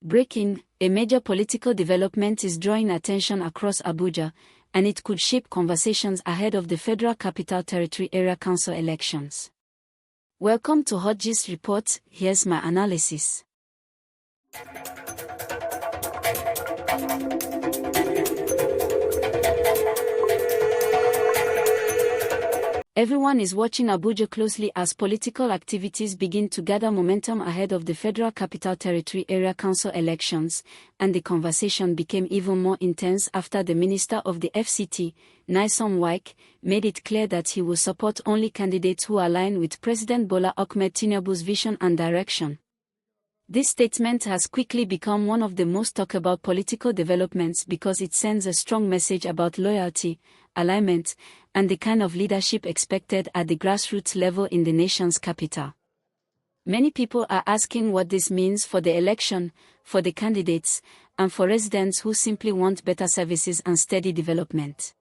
Breaking, a major political development is drawing attention across Abuja, and it could shape conversations ahead of the Federal Capital Territory Area Council elections. Welcome to Hot Gist Report. Here's my analysis. Everyone is watching Abuja closely as political activities begin to gather momentum ahead of the Federal Capital Territory Area Council elections, and the conversation became even more intense after the Minister of the FCT, Nyesom Wike, made it clear that he will support only candidates who align with President Bola Ahmed Tinubu's vision and direction. This statement has quickly become one of the most talked about political developments because it sends a strong message about loyalty, alignment, and the kind of leadership expected at the grassroots level in the nation's capital. Many people are asking what this means for the election, for the candidates, and for residents who simply want better services and steady development.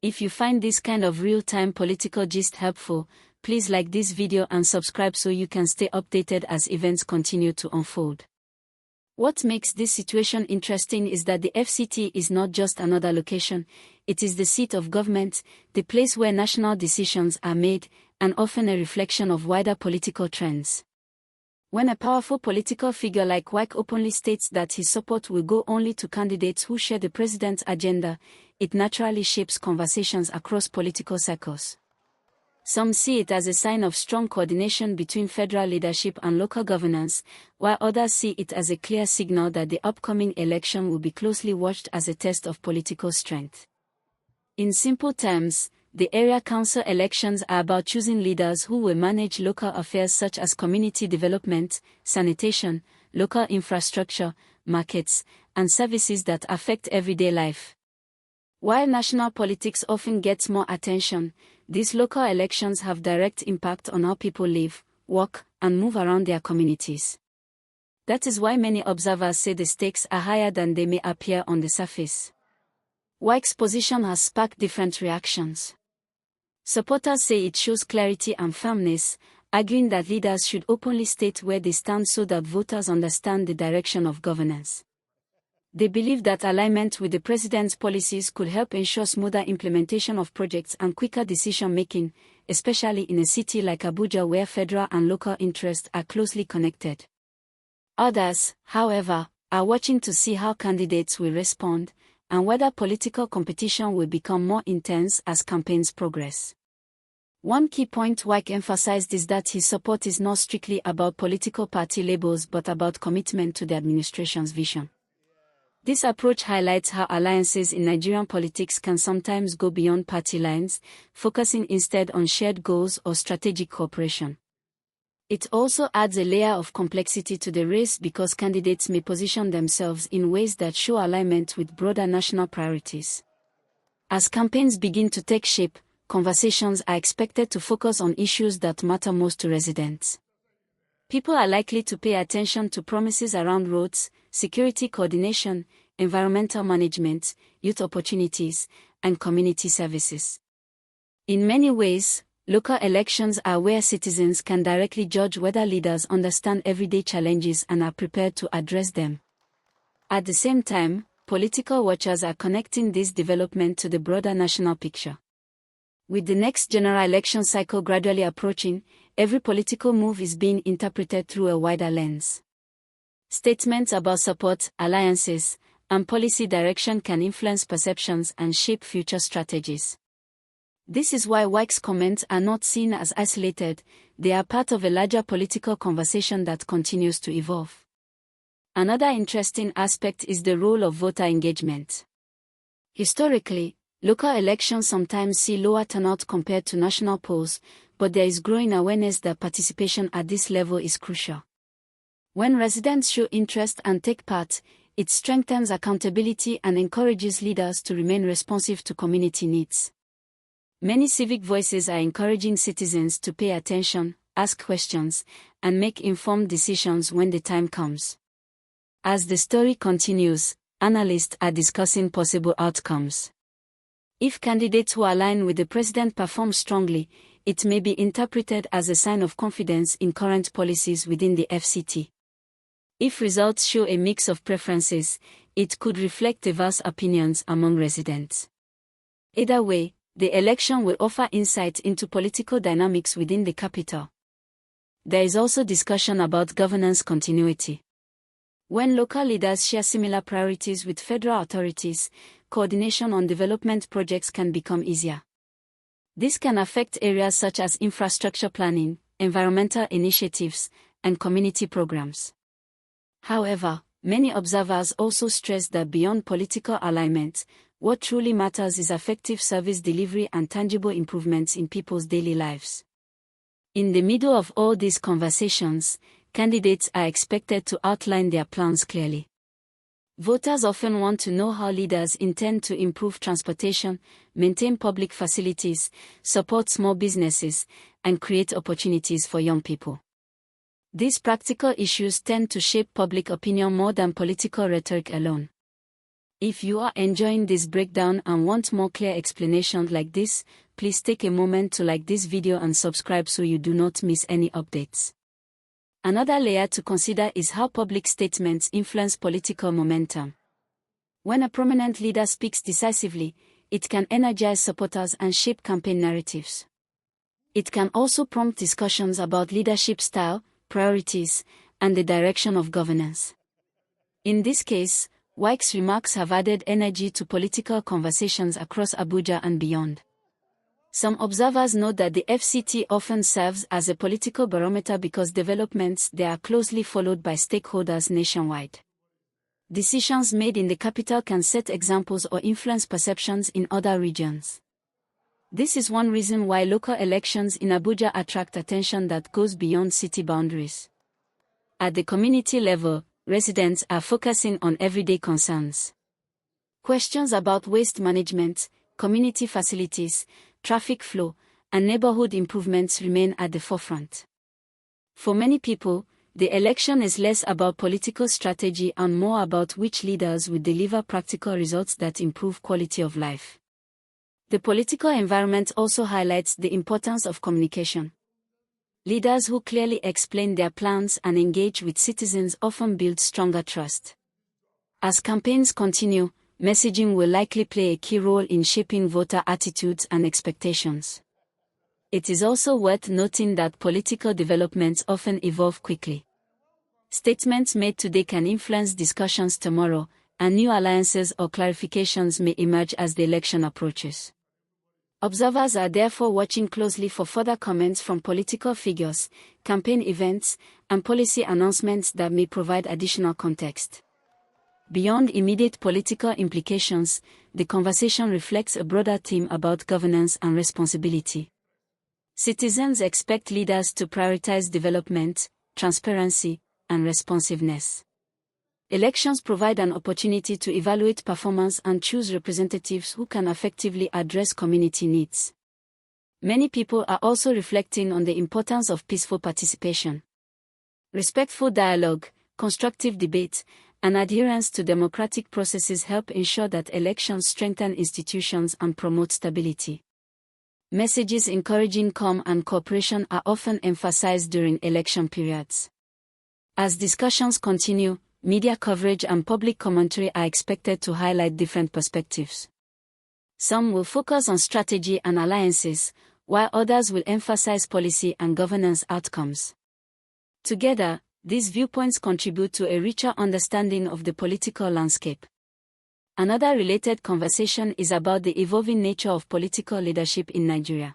If you find this kind of real-time political gist helpful, please like this video and subscribe so you can stay updated as events continue to unfold. What makes this situation interesting is that the FCT is not just another location, it is the seat of government, the place where national decisions are made, and often a reflection of wider political trends. When a powerful political figure like Wike openly states that his support will go only to candidates who share the president's agenda, it naturally shapes conversations across political circles. Some see it as a sign of strong coordination between federal leadership and local governance, while others see it as a clear signal that the upcoming election will be closely watched as a test of political strength. In simple terms, the area council elections are about choosing leaders who will manage local affairs such as community development, sanitation, local infrastructure, markets, and services that affect everyday life. While national politics often gets more attention, these local elections have direct impact on how people live, work, and move around their communities. That is why many observers say the stakes are higher than they may appear on the surface. Wike's position has sparked different reactions. Supporters say it shows clarity and firmness, arguing that leaders should openly state where they stand so that voters understand the direction of governance. They believe that alignment with the president's policies could help ensure smoother implementation of projects and quicker decision-making, especially in a city like Abuja where federal and local interests are closely connected. Others, however, are watching to see how candidates will respond, and whether political competition will become more intense as campaigns progress. One key point Wike emphasized is that his support is not strictly about political party labels but about commitment to the administration's vision. This approach highlights how alliances in Nigerian politics can sometimes go beyond party lines, focusing instead on shared goals or strategic cooperation. It also adds a layer of complexity to the race because candidates may position themselves in ways that show alignment with broader national priorities. As campaigns begin to take shape, conversations are expected to focus on issues that matter most to residents. People are likely to pay attention to promises around roads, security coordination, environmental management, youth opportunities, and community services. In many ways, local elections are where citizens can directly judge whether leaders understand everyday challenges and are prepared to address them. At the same time, political watchers are connecting this development to the broader national picture. With the next general election cycle gradually approaching, every political move is being interpreted through a wider lens. Statements about support, alliances, and policy direction can influence perceptions and shape future strategies. This is why Wike's comments are not seen as isolated, they are part of a larger political conversation that continues to evolve. Another interesting aspect is the role of voter engagement. Historically, local elections sometimes see lower turnout compared to national polls, but there is growing awareness that participation at this level is crucial. When residents show interest and take part, it strengthens accountability and encourages leaders to remain responsive to community needs. Many civic voices are encouraging citizens to pay attention, ask questions, and make informed decisions when the time comes. As the story continues, analysts are discussing possible outcomes. If candidates who align with the president perform strongly, it may be interpreted as a sign of confidence in current policies within the FCT. If results show a mix of preferences, it could reflect diverse opinions among residents. Either way, the election will offer insight into political dynamics within the capital. There is also discussion about governance continuity. When local leaders share similar priorities with federal authorities, coordination on development projects can become easier. This can affect areas such as infrastructure planning, environmental initiatives, and community programs. However, many observers also stress that beyond political alignment, what truly matters is effective service delivery and tangible improvements in people's daily lives. In the middle of all these conversations, candidates are expected to outline their plans clearly. Voters often want to know how leaders intend to improve transportation, maintain public facilities, support small businesses, and create opportunities for young people. These practical issues tend to shape public opinion more than political rhetoric alone. If you are enjoying this breakdown and want more clear explanations like this, please take a moment to like this video and subscribe so you do not miss any updates. Another layer to consider is how public statements influence political momentum. When a prominent leader speaks decisively, it can energize supporters and shape campaign narratives. It can also prompt discussions about leadership style, priorities, and the direction of governance. In this case, Wike's remarks have added energy to political conversations across Abuja and beyond. Some observers note that the FCT often serves as a political barometer because developments there are closely followed by stakeholders nationwide. Decisions made in the capital can set examples or influence perceptions in other regions. This is one reason why local elections in Abuja attract attention that goes beyond city boundaries. At the community level, residents are focusing on everyday concerns. Questions about waste management, community facilities, traffic flow, and neighborhood improvements remain at the forefront. For many people, the election is less about political strategy and more about which leaders will deliver practical results that improve quality of life. The political environment also highlights the importance of communication. Leaders who clearly explain their plans and engage with citizens often build stronger trust. As campaigns continue, messaging will likely play a key role in shaping voter attitudes and expectations. It is also worth noting that political developments often evolve quickly. Statements made today can influence discussions tomorrow, and new alliances or clarifications may emerge as the election approaches. Observers are therefore watching closely for further comments from political figures, campaign events, and policy announcements that may provide additional context. Beyond immediate political implications, the conversation reflects a broader theme about governance and responsibility. Citizens expect leaders to prioritize development, transparency, and responsiveness. Elections provide an opportunity to evaluate performance and choose representatives who can effectively address community needs. Many people are also reflecting on the importance of peaceful participation. Respectful dialogue, constructive debate, and adherence to democratic processes help ensure that elections strengthen institutions and promote stability. Messages encouraging calm and cooperation are often emphasized during election periods. As discussions continue, media coverage and public commentary are expected to highlight different perspectives. Some will focus on strategy and alliances, while others will emphasize policy and governance outcomes. Together, these viewpoints contribute to a richer understanding of the political landscape. Another related conversation is about the evolving nature of political leadership in Nigeria.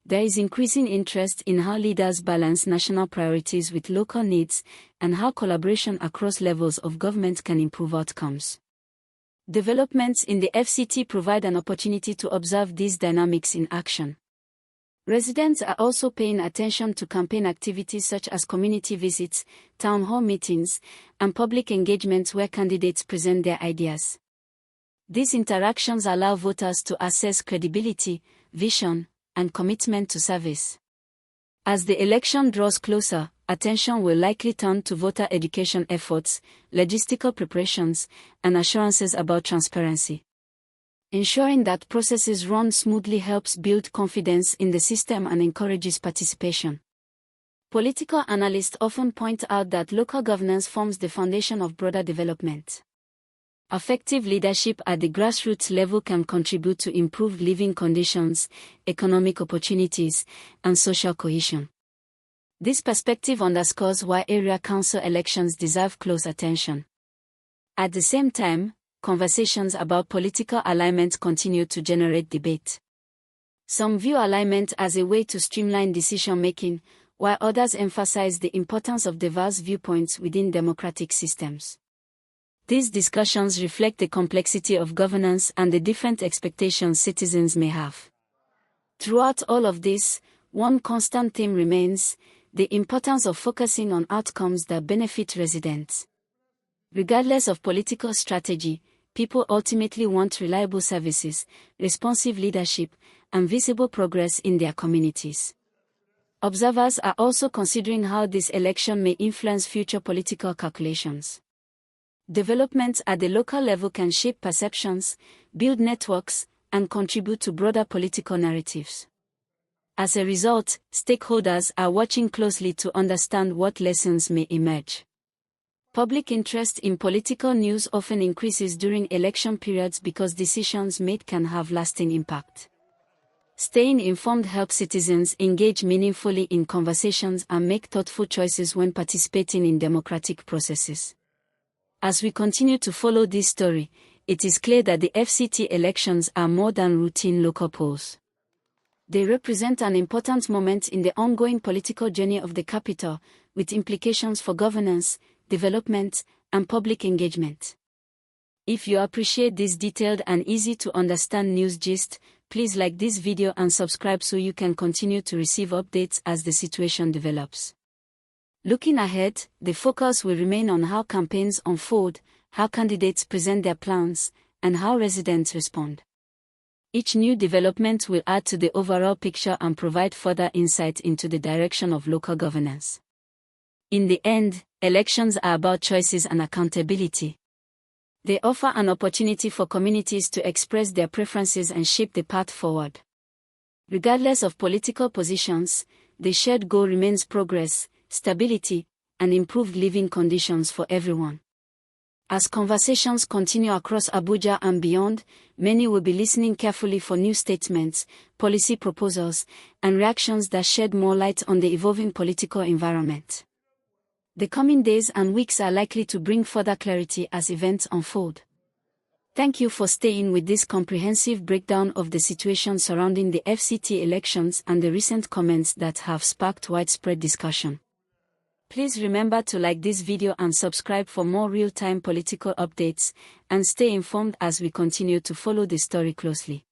There is increasing interest in how leaders balance national priorities with local needs and how collaboration across levels of government can improve outcomes. Developments in the FCT provide an opportunity to observe these dynamics in action. Residents are also paying attention to campaign activities such as community visits, town hall meetings, and public engagements where candidates present their ideas. These interactions allow voters to assess credibility, vision, and commitment to service. As the election draws closer, attention will likely turn to voter education efforts, logistical preparations, and assurances about transparency. Ensuring that processes run smoothly helps build confidence in the system and encourages participation. Political analysts often point out that local governance forms the foundation of broader development. Effective leadership at the grassroots level can contribute to improved living conditions, economic opportunities, and social cohesion. This perspective underscores why area council elections deserve close attention. At the same time, conversations about political alignment continue to generate debate. Some view alignment as a way to streamline decision-making, while others emphasize the importance of diverse viewpoints within democratic systems. These discussions reflect the complexity of governance and the different expectations citizens may have. Throughout all of this, one constant theme remains: the importance of focusing on outcomes that benefit residents. Regardless of political strategy, people ultimately want reliable services, responsive leadership, and visible progress in their communities. Observers are also considering how this election may influence future political calculations. Developments at the local level can shape perceptions, build networks, and contribute to broader political narratives. As a result, stakeholders are watching closely to understand what lessons may emerge. Public interest in political news often increases during election periods because decisions made can have lasting impact. Staying informed helps citizens engage meaningfully in conversations and make thoughtful choices when participating in democratic processes. As we continue to follow this story, it is clear that the FCT elections are more than routine local polls. They represent an important moment in the ongoing political journey of the capital, with implications for governance, development, and public engagement. If you appreciate this detailed and easy-to-understand news gist, please like this video and subscribe so you can continue to receive updates as the situation develops. Looking ahead, the focus will remain on how campaigns unfold, how candidates present their plans, and how residents respond. Each new development will add to the overall picture and provide further insight into the direction of local governance. In the end, elections are about choices and accountability. They offer an opportunity for communities to express their preferences and shape the path forward. Regardless of political positions, the shared goal remains progress, stability, and improved living conditions for everyone. As conversations continue across Abuja and beyond, many will be listening carefully for new statements, policy proposals, and reactions that shed more light on the evolving political environment. The coming days and weeks are likely to bring further clarity as events unfold. Thank you for staying with this comprehensive breakdown of the situation surrounding the FCT elections and the recent comments that have sparked widespread discussion. Please remember to like this video and subscribe for more real-time political updates, and stay informed as we continue to follow the story closely.